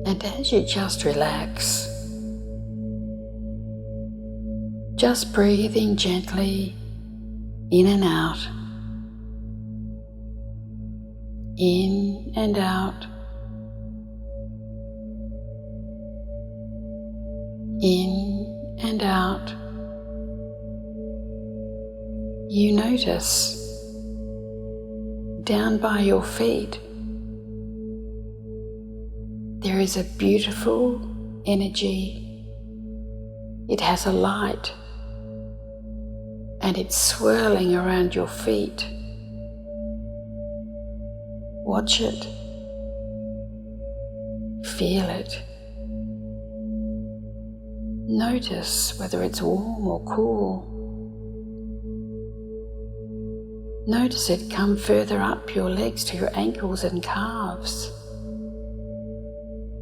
And as you just relax, just breathing gently in and out, in and out, in and out, you notice down by your feet there is a beautiful energy. It has a light and it's swirling around your feet. Watch it, feel it. Notice whether it's warm or cool. Notice it come further up your legs to your ankles and calves,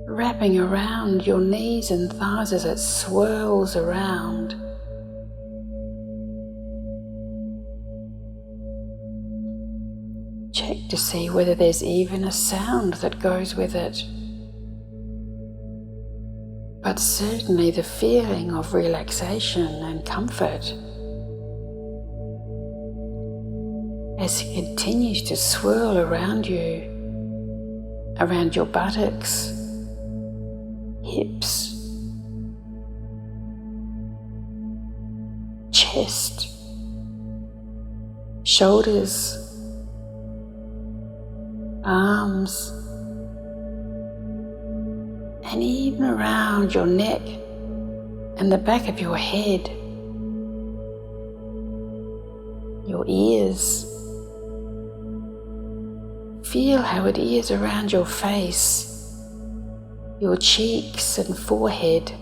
wrapping around your knees and thighs as it swirls around. Check to see whether there's even a sound that goes with it. But certainly the feeling of relaxation and comfort as it continues to swirl around you, around your buttocks, hips, chest, shoulders, arms, and even around your neck and the back of your head, your ears. Feel how it is around your face, your cheeks and forehead,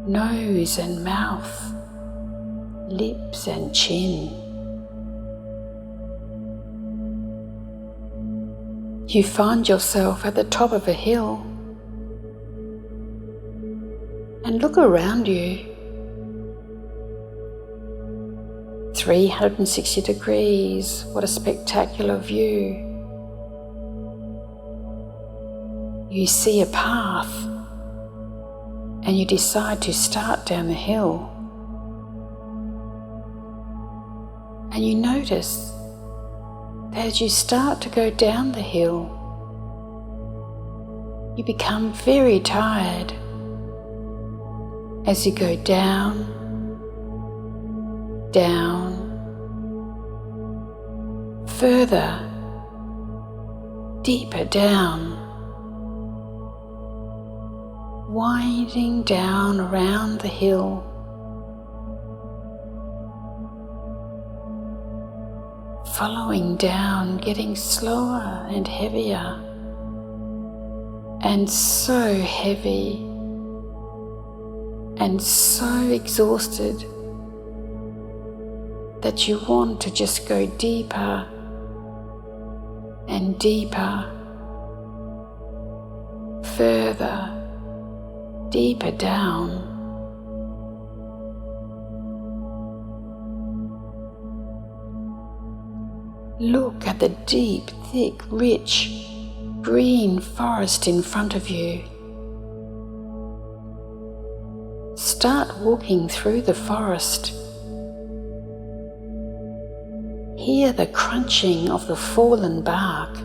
nose and mouth, lips and chin. You find yourself at the top of a hill and look around you. 360 degrees, what a spectacular view. You see a path and you decide to start down the hill. And you notice that as you start to go down the hill, you become very tired as you go down, down, further, deeper down, winding down around the hill, following down, getting slower and heavier, and so heavy and so exhausted that you want to just go deeper and deeper, further, deeper down. Look at the deep, thick, rich, green forest in front of you. Start walking through the forest. Hear the crunching of the fallen bark,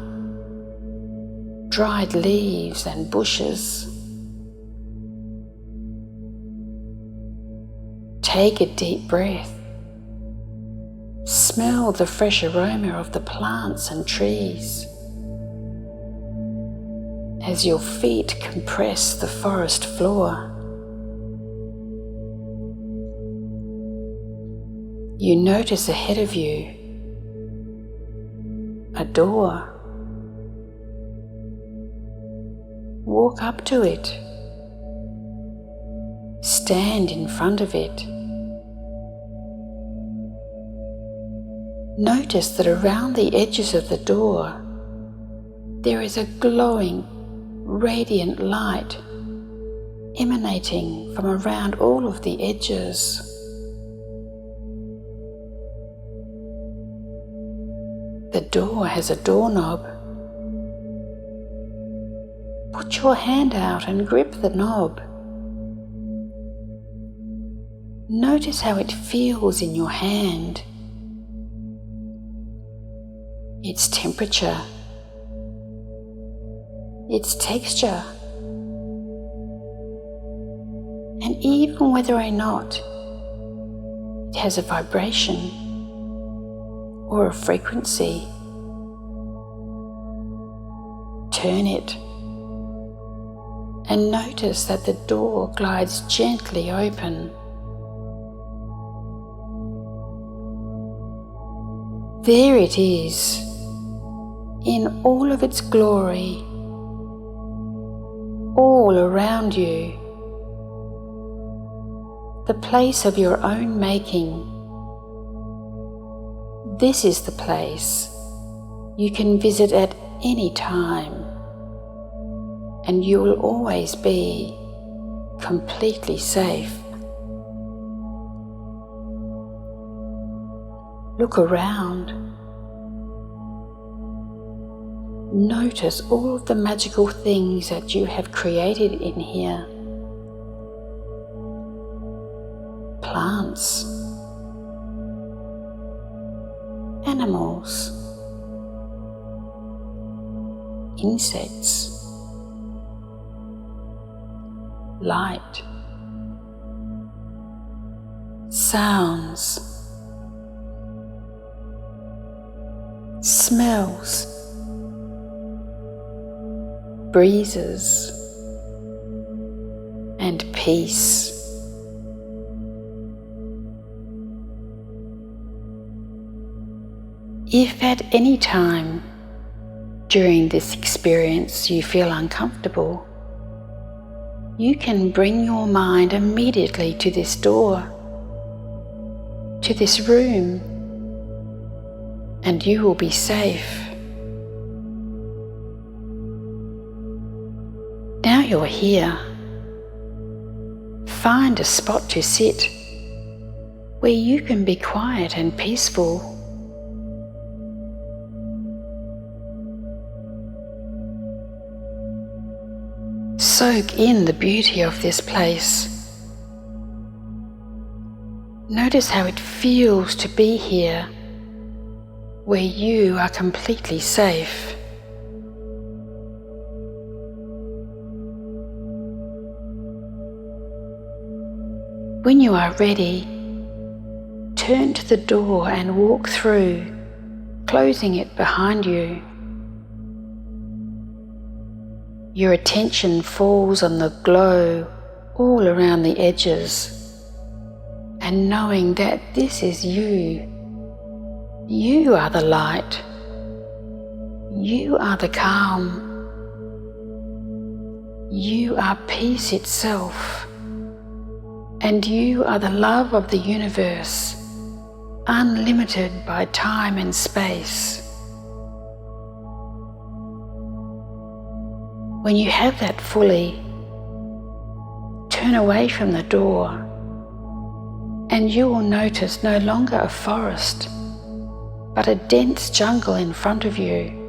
dried leaves and bushes. Take a deep breath. Smell the fresh aroma of the plants and trees as your feet compress the forest floor. You notice ahead of you a door. Walk up to it. Stand in front of it. Notice that around the edges of the door there is a glowing, radiant light emanating from around all of the edges. The door has a doorknob. Put your hand out and grip the knob. Notice how it feels in your hand, its temperature, its texture, and even whether or not it has a vibration or a frequency. Turn it and notice that the door glides gently open. There it is, in all of its glory, all around you, the place of your own making. This is the place you can visit at any time, and you will always be completely safe. Look around. Notice all of the magical things that you have created in here. Plants, animals, insects, light, sounds, smells, breezes, and peace. If at any time during this experience you feel uncomfortable, you can bring your mind immediately to this door, to this room, and you will be safe. Now you're here, find a spot to sit where you can be quiet and peaceful. Soak in the beauty of this place. Notice how it feels to be here, where you are completely safe. When you are ready, turn to the door and walk through, closing it behind you. Your attention falls on the glow all around the edges, and knowing that this is you. You are the light. You are the calm. You are peace itself. And you are the love of the universe, unlimited by time and space. When you have that fully, turn away from the door and you will notice no longer a forest, but a dense jungle in front of you.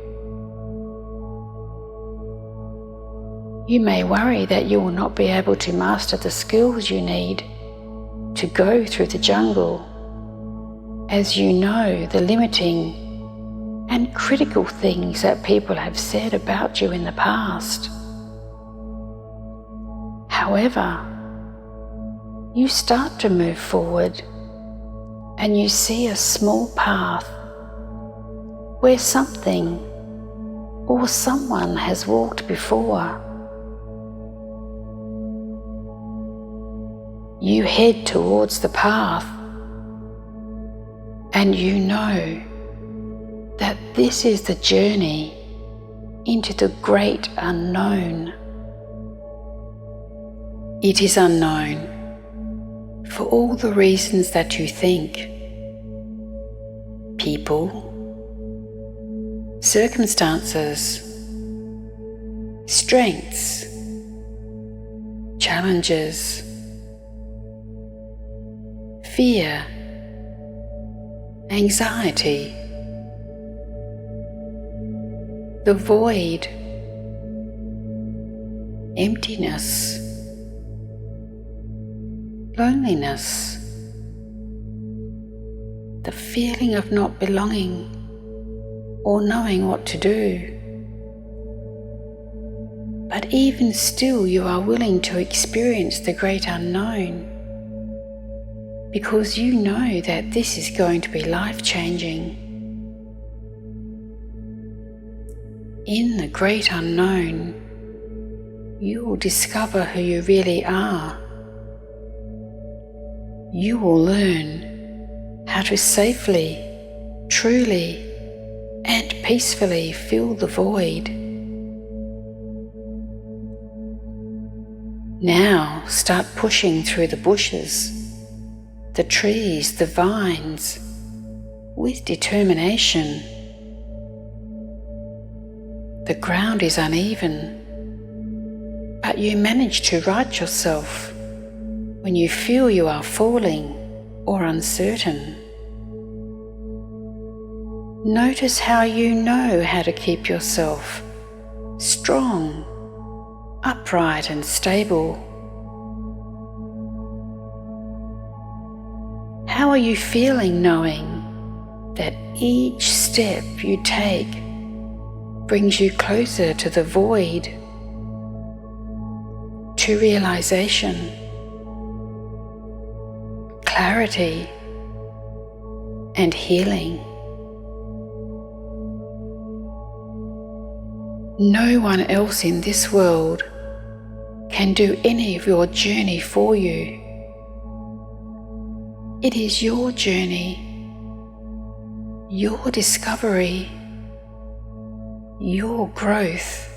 You may worry that you will not be able to master the skills you need to go through the jungle, as you know the limiting and critical things that people have said about you in the past. However, you start to move forward and you see a small path where something or someone has walked before. You head towards the path and you know that this is the journey into the great unknown. It is unknown for all the reasons that you think. People, circumstances, strengths, challenges, fear, anxiety, the void, emptiness, loneliness, the feeling of not belonging or knowing what to do. But even still, you are willing to experience the great unknown because you know that this is going to be life-changing. In the great unknown, you will discover who you really are. You will learn how to safely, truly, and peacefully fill the void. Now start pushing through the bushes, the trees, the vines, with determination. The ground is uneven, but you manage to right yourself when you feel you are falling or uncertain. Notice how you know how to keep yourself strong, upright and stable. How are you feeling knowing that each step you take brings you closer to the void, to realization, clarity, and healing? No one else in this world can do any of your journey for you. It is your journey, your discovery, your growth.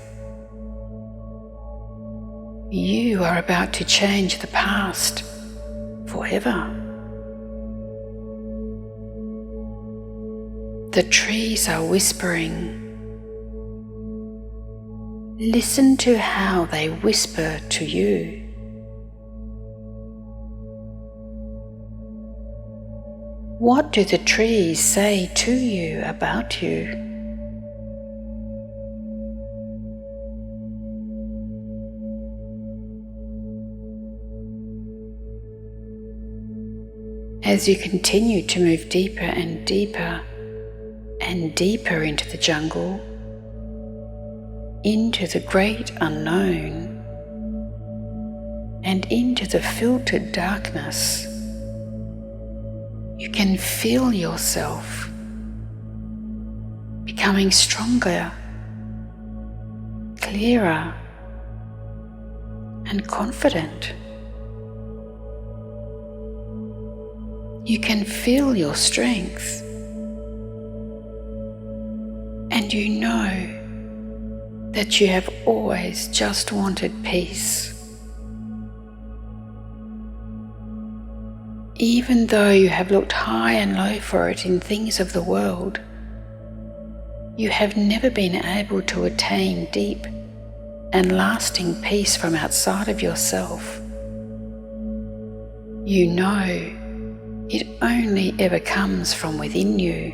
You are about to change the past forever. The trees are whispering. Listen to how they whisper to you. What do the trees say to you about you? As you continue to move deeper and deeper and deeper into the jungle, into the great unknown, and into the filtered darkness, you can feel yourself becoming stronger, clearer, and confident. You can feel your strength, and you know that you have always just wanted peace. Even though you have looked high and low for it in things of the world, you have never been able to attain deep and lasting peace from outside of yourself. You know it only ever comes from within you.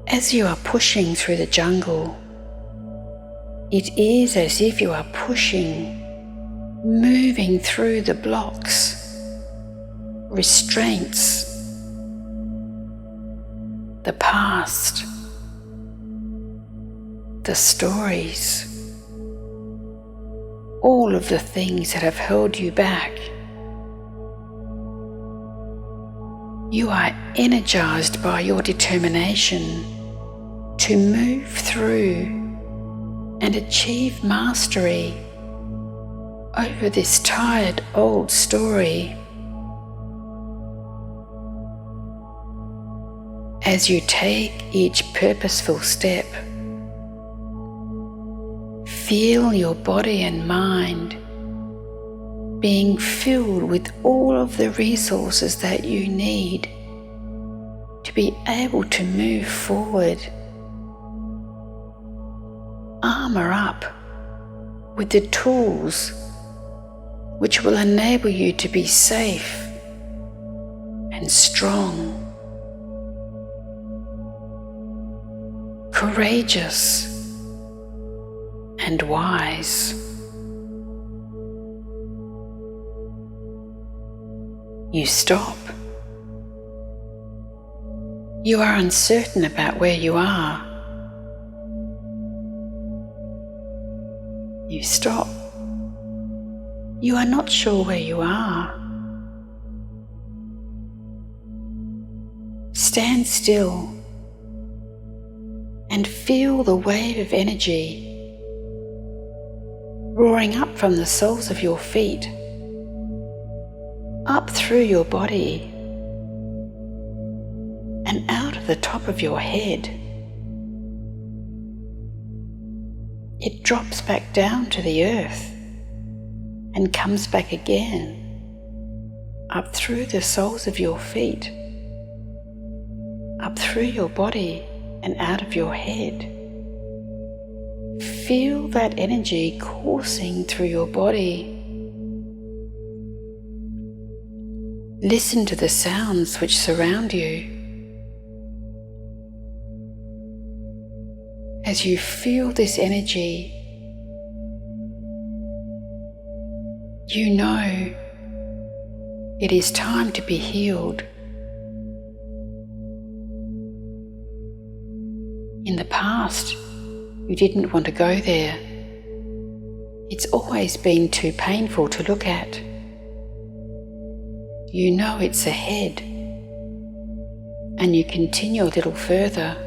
As you are pushing through the jungle, it is as if you are pushing, moving through the blocks, restraints, the past, the stories, all of the things that have held you back. You are energized by your determination to move through and achieve mastery over this tired old story. As you take each purposeful step, feel your body and mind being filled with all of the resources that you need to be able to move forward. Armor up with the tools which will enable you to be safe and strong. courageous and wise. You stop. You are uncertain about where you are. You stop. You are not sure where you are. Stand still and feel the wave of energy roaring up from the soles of your feet, up through your body and out of the top of your head. It drops back down to the earth and comes back again, up through the soles of your feet, up through your body and out of your head. Feel that energy coursing through your body. Listen to the sounds which surround you. As you feel this energy, you know it is time to be healed. In the past, you didn't want to go there. It's always been too painful to look at. You know it's ahead, and you continue a little further,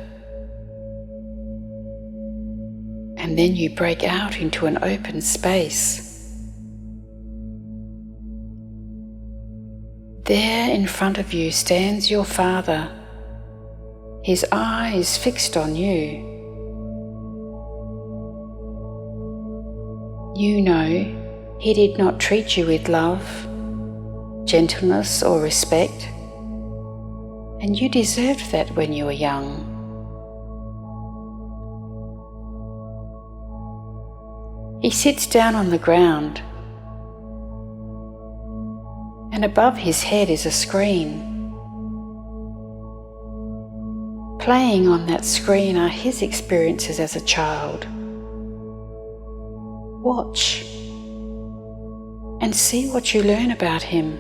and then you break out into an open space. There in front of you stands your father, his eyes fixed on you. You know he did not treat you with love, gentleness or respect, and you deserved that when you were young. He sits down on the ground, and above his head is a screen. Playing on that screen are his experiences as a child. Watch and see what you learn about him.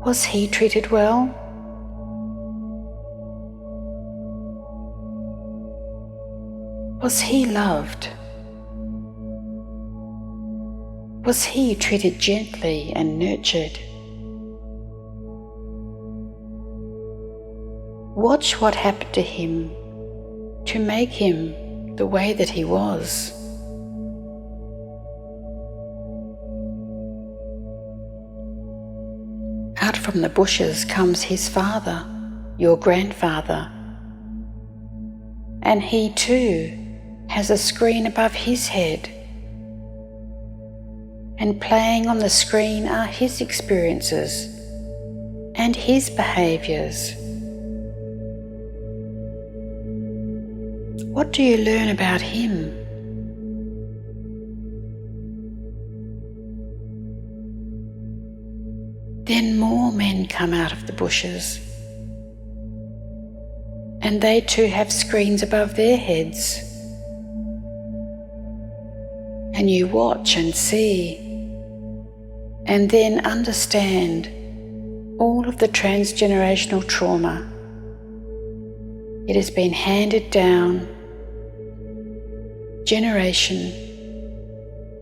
Was he treated well? Was he loved? Was he treated gently and nurtured? Watch what happened to him to make him the way that he was. Out from the bushes comes his father, your grandfather, and he too has a screen above his head, and playing on the screen are his experiences and his behaviours. What do you learn about him? Then more men come out of the bushes, and they too have screens above their heads. And you watch and see, and then understand all of the transgenerational trauma. It has been handed down generation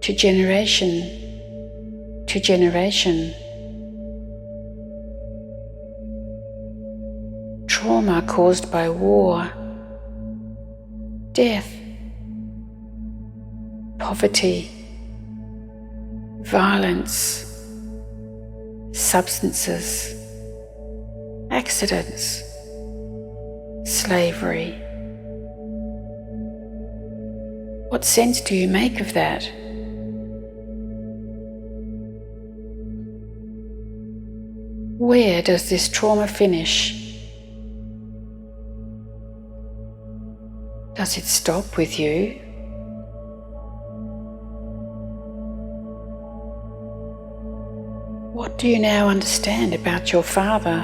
to generation to generation. Trauma caused by war, death, poverty, violence, substances, accidents, slavery. What sense do you make of that? Where does this trauma finish? Does it stop with you? What do you now understand about your father,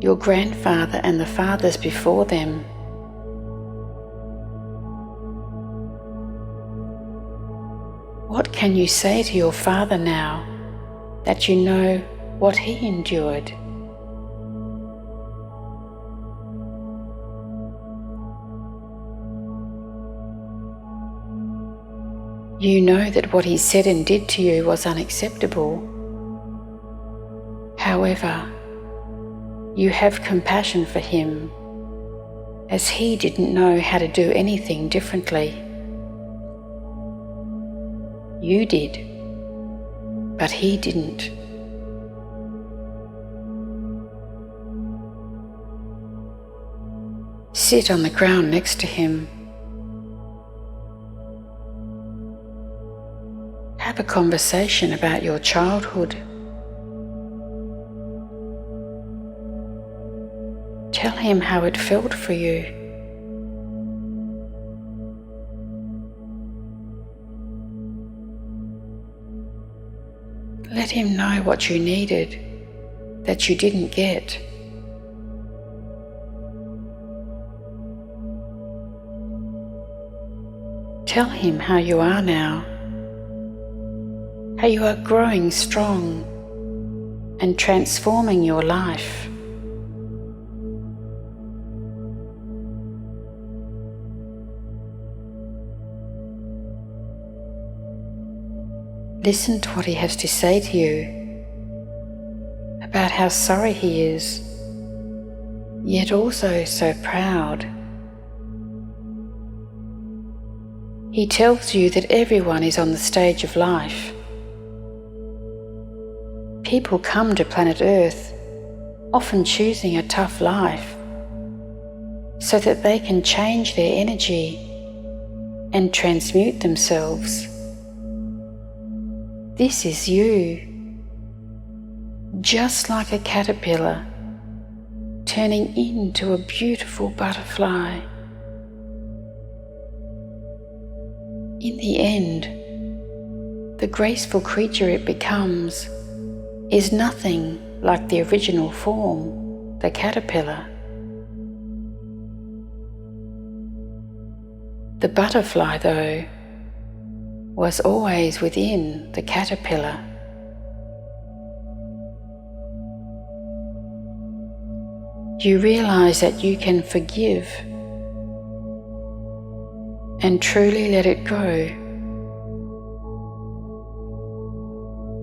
your grandfather and the fathers before them. What can you say to your father now that you know what he endured? You know that what he said and did to you was unacceptable. However, you have compassion for him, as he didn't know how to do anything differently. You did, but he didn't. Sit on the ground next to him. Have a conversation about your childhood. Tell him how it felt for you. Let him know what you needed that you didn't get. Tell him how you are now, how you are growing strong and transforming your life. Listen to what he has to say to you about how sorry he is, yet also so proud. He tells you that everyone is on the stage of life. People come to planet Earth, often choosing a tough life, so that they can change their energy and transmute themselves. This is you, just like a caterpillar turning into a beautiful butterfly. In the end, the graceful creature it becomes is nothing like the original form, the caterpillar. The butterfly, though, was always within the caterpillar. You realize that you can forgive and truly let it go,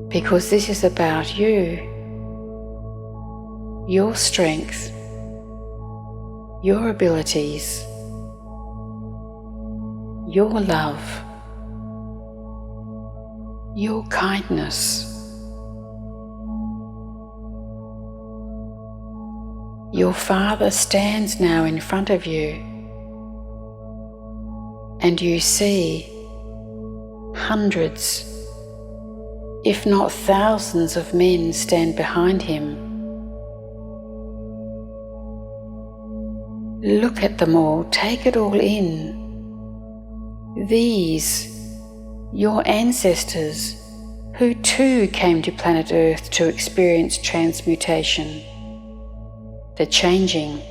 because this is about you, your strength, your abilities, your love, your kindness. Your Father stands now in front of you, and you see hundreds, if not thousands of men stand behind him. Look at them all, take it all in. These, your ancestors, who too came to planet Earth to experience transmutation, the changing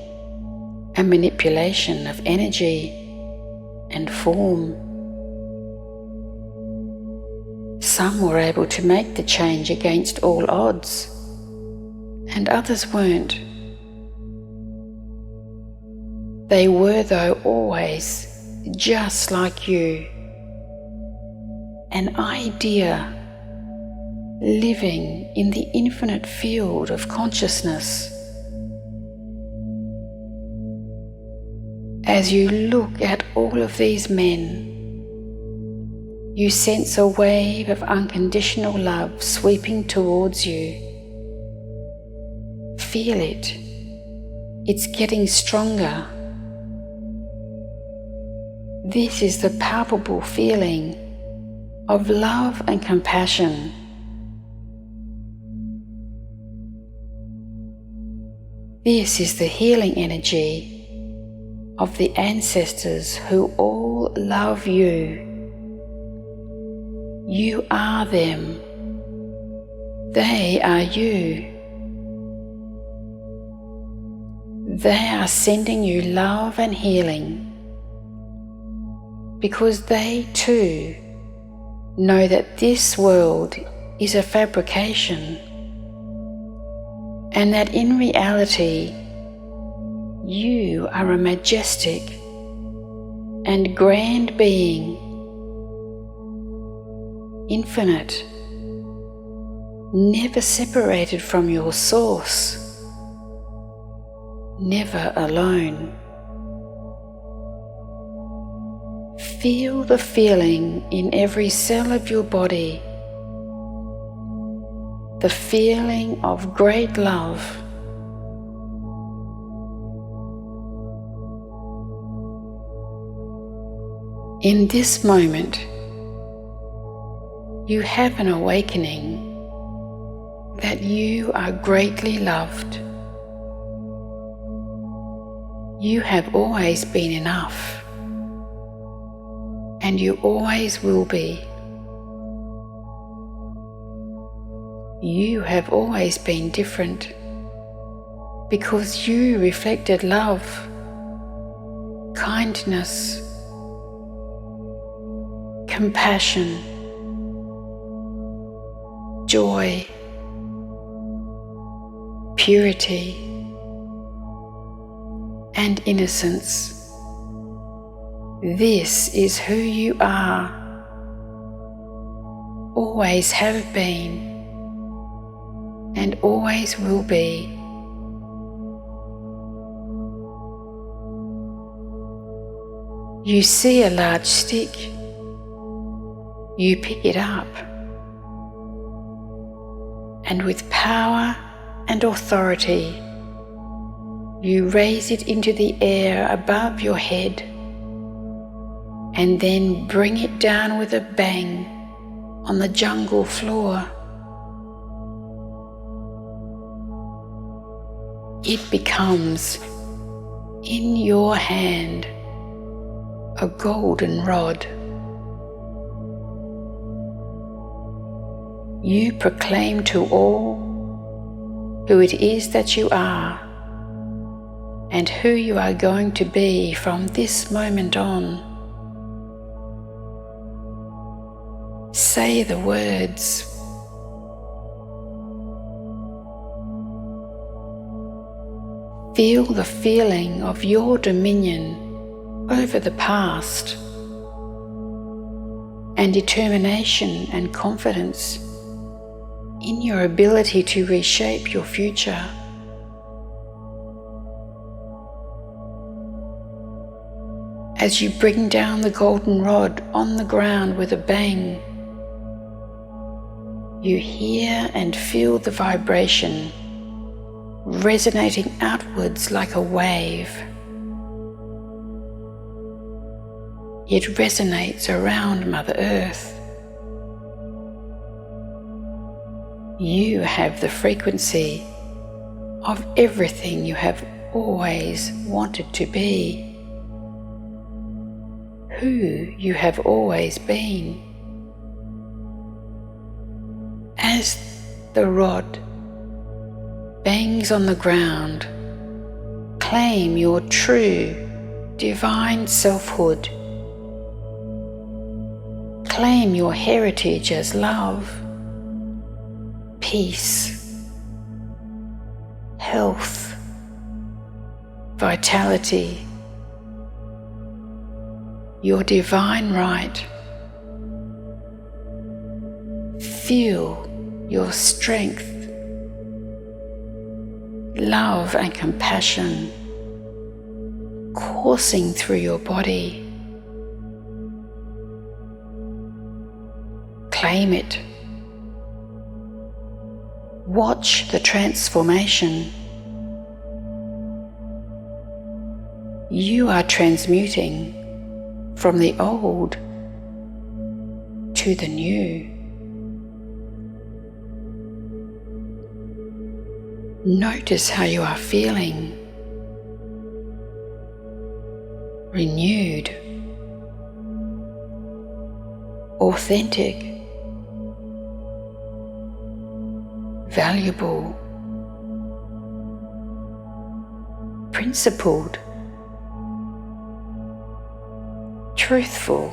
and manipulation of energy and form. Some were able to make the change against all odds, and others weren't. They were, though, always just like you, an idea living in the infinite field of consciousness. As you look at all of these men, you sense a wave of unconditional love sweeping towards you. Feel it. It's getting stronger. This is the palpable feeling of love and compassion. This is the healing energy of the ancestors who all love you. You are them. They are you. They are sending you love and healing because they too know that this world is a fabrication and that in reality you are a majestic and grand being, infinite, never separated from your source, never alone. Feel the feeling in every cell of your body, the feeling of great love. In this moment, you have an awakening that you are greatly loved. You have always been enough, and you always will be. You have always been different because you reflected love, kindness, compassion, joy, purity, and innocence. This is who you are, always have been, and always will be. You see a large stick, you pick it up, and with power and authority, you raise it into the air above your head and then bring it down with a bang on the jungle floor. It becomes, in your hand, a golden rod. You proclaim to all who it is that you are and who you are going to be from this moment on. Say the words. Feel the feeling of your dominion over the past and determination and confidence in your ability to reshape your future. As you bring down the golden rod on the ground with a bang, you hear and feel the vibration resonating outwards like a wave. It resonates around Mother Earth. You have the frequency of everything you have always wanted to be, who you have always been. As the rod bangs on the ground, claim your true divine selfhood. Claim your heritage as love, peace, health, vitality, your divine right. Feel your strength, love and compassion coursing through your body. Claim it. Watch the transformation. You are transmuting from the old to the new. Notice how you are feeling. Renewed, authentic, valuable, principled, truthful,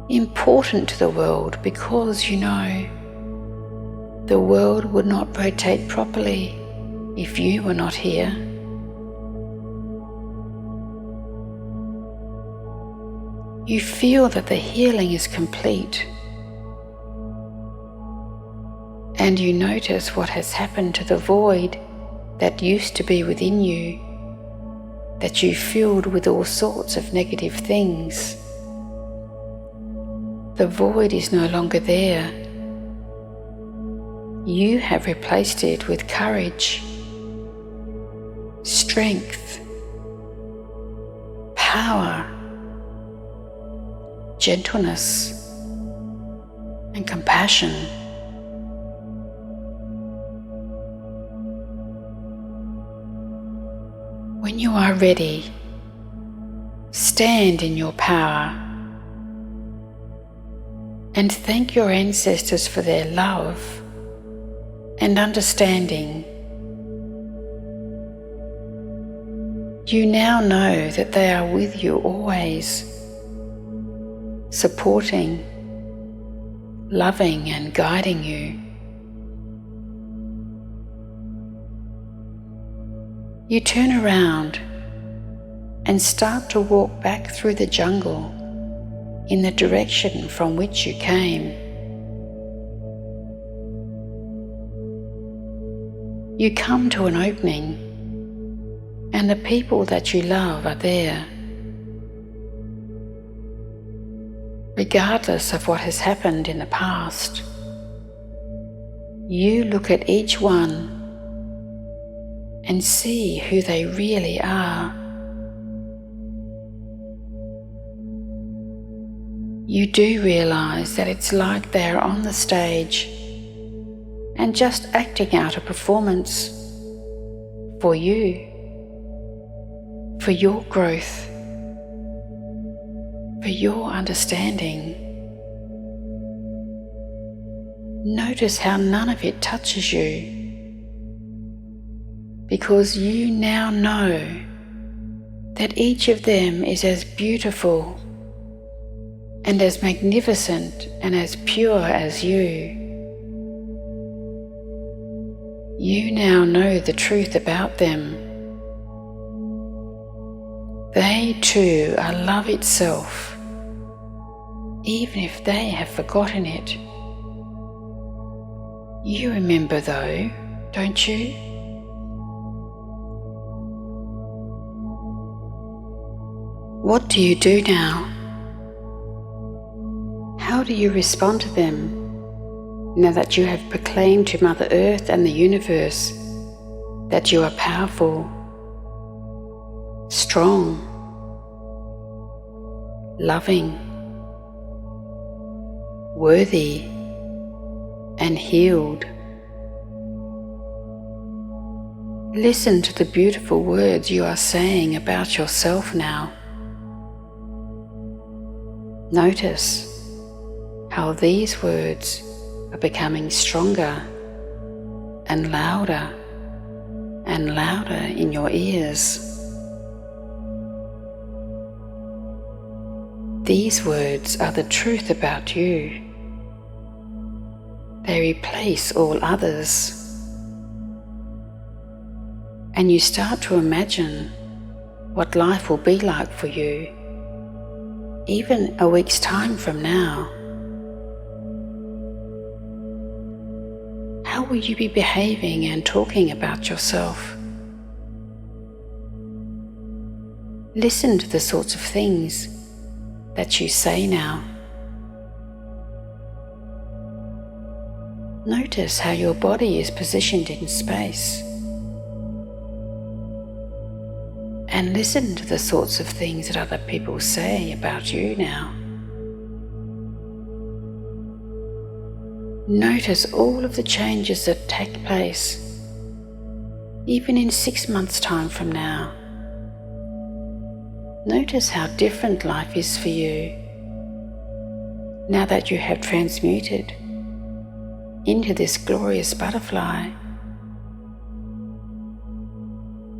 important to the world, because you know the world would not rotate properly if you were not here. You feel that the healing is complete, and you notice what has happened to the void that used to be within you, that you filled with all sorts of negative things. The void is no longer there. You have replaced it with courage, strength, power, gentleness, and compassion. When you are ready, stand in your power and thank your ancestors for their love and understanding. You now know that they are with you always, supporting, loving and guiding you. You turn around and start to walk back through the jungle in the direction from which you came. You come to an opening, and the people that you love are there. Regardless of what has happened in the past, you look at each one and see who they really are. You do realize that it's like they are on the stage and just acting out a performance for you, for your growth, for your understanding. Notice how none of it touches you, because you now know that each of them is as beautiful and as magnificent and as pure as you. You now know the truth about them. They too are love itself, even if they have forgotten it. You remember though, don't you? What do you do now? How do you respond to them now that you have proclaimed to Mother Earth and the universe that you are powerful, strong, loving, worthy, and healed? Listen to the beautiful words you are saying about yourself now. Notice how these words are becoming stronger and louder in your ears. These words are the truth about you. They replace all others. And you start to imagine what life will be like for you, even a week's time from now. How will you be behaving and talking about yourself? Listen to the sorts of things that you say now. Notice how your body is positioned in space. And listen to the sorts of things that other people say about you now. Notice all of the changes that take place, even in 6 months' time from now. Notice how different life is for you now that you have transmuted into this glorious butterfly.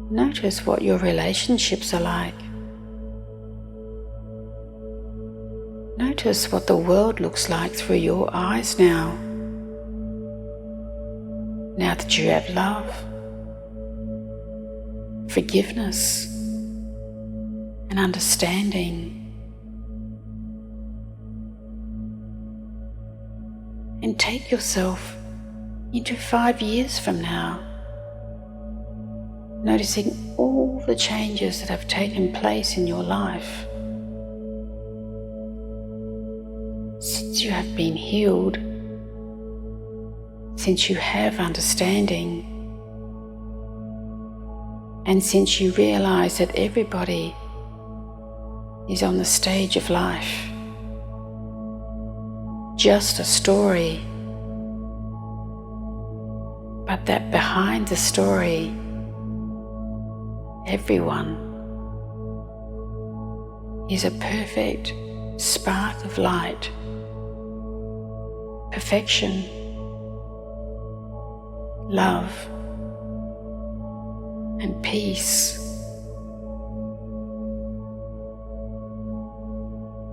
Notice what your relationships are like. Notice what the world looks like through your eyes now. Now that you have love, forgiveness, and understanding. And take yourself into 5 years from now, noticing all the changes that have taken place in your life. Since you have been healed, since you have understanding, and since you realize that everybody is on the stage of life, just a story, but that behind the story, everyone is a perfect spark of light, perfection, love, and peace.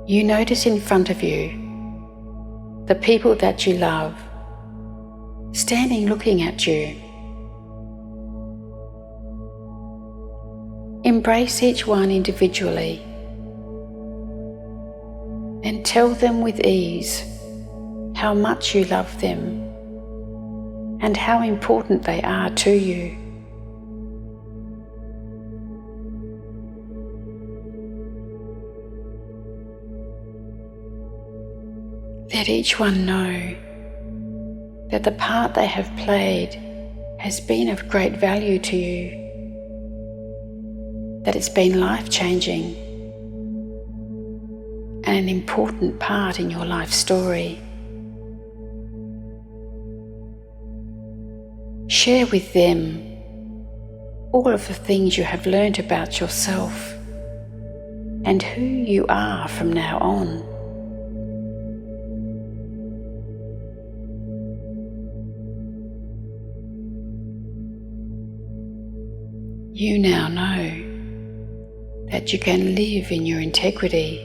You notice in front of you the people that you love standing looking at you. Embrace each one individually and tell them with ease how much you love them and how important they are to you. Let each one know that the part they have played has been of great value to you, that it's been life-changing and an important part in your life story. Share with them all of the things you have learned about yourself and who you are from now on. You now know that you can live in your integrity.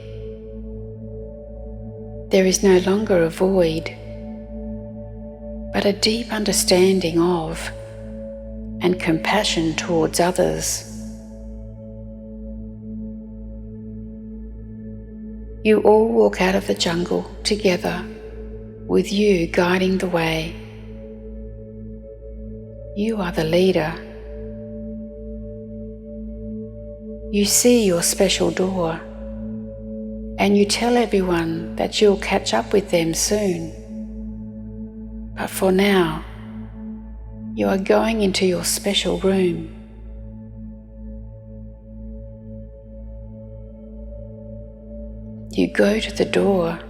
There is no longer a void, but a deep understanding of and compassion towards others. You all walk out of the jungle together, with you guiding the way. You are the leader. You see your special door, and you tell everyone that you'll catch up with them soon. But for now, you are going into your special room. You go to the door,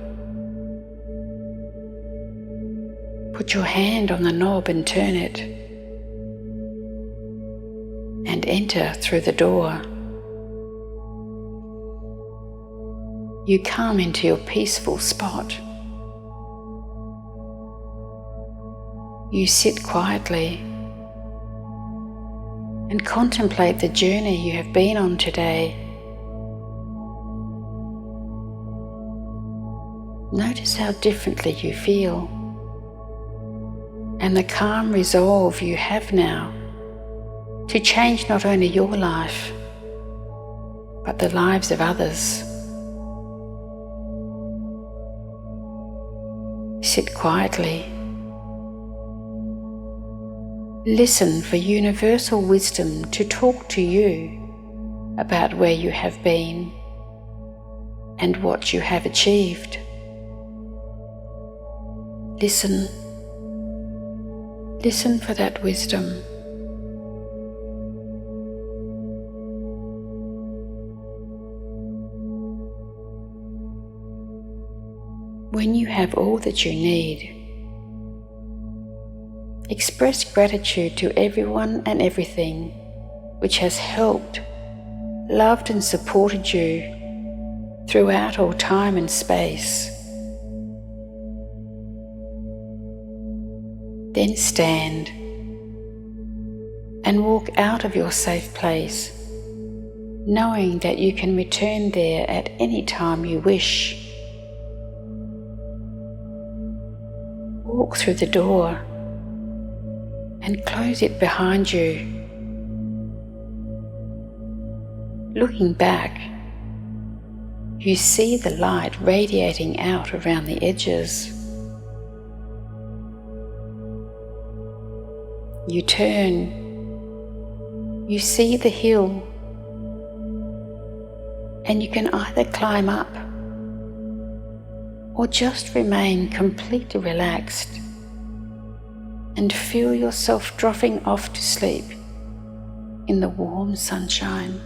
put your hand on the knob and turn it, and enter through the door. You come into your peaceful spot. You sit quietly and contemplate the journey you have been on today. Notice how differently you feel and the calm resolve you have now to change not only your life but the lives of others. Sit quietly. Listen for universal wisdom to talk to you about where you have been and what you have achieved. Listen. Listen for that wisdom. When you have all that you need, express gratitude to everyone and everything which has helped, loved and supported you throughout all time and space. Then stand and walk out of your safe place, knowing that you can return there at any time you wish. Walk through the door and close it behind you. Looking back, you see the light radiating out around the edges. You turn, you see the hill, and you can either climb up or just remain completely relaxed and feel yourself dropping off to sleep in the warm sunshine.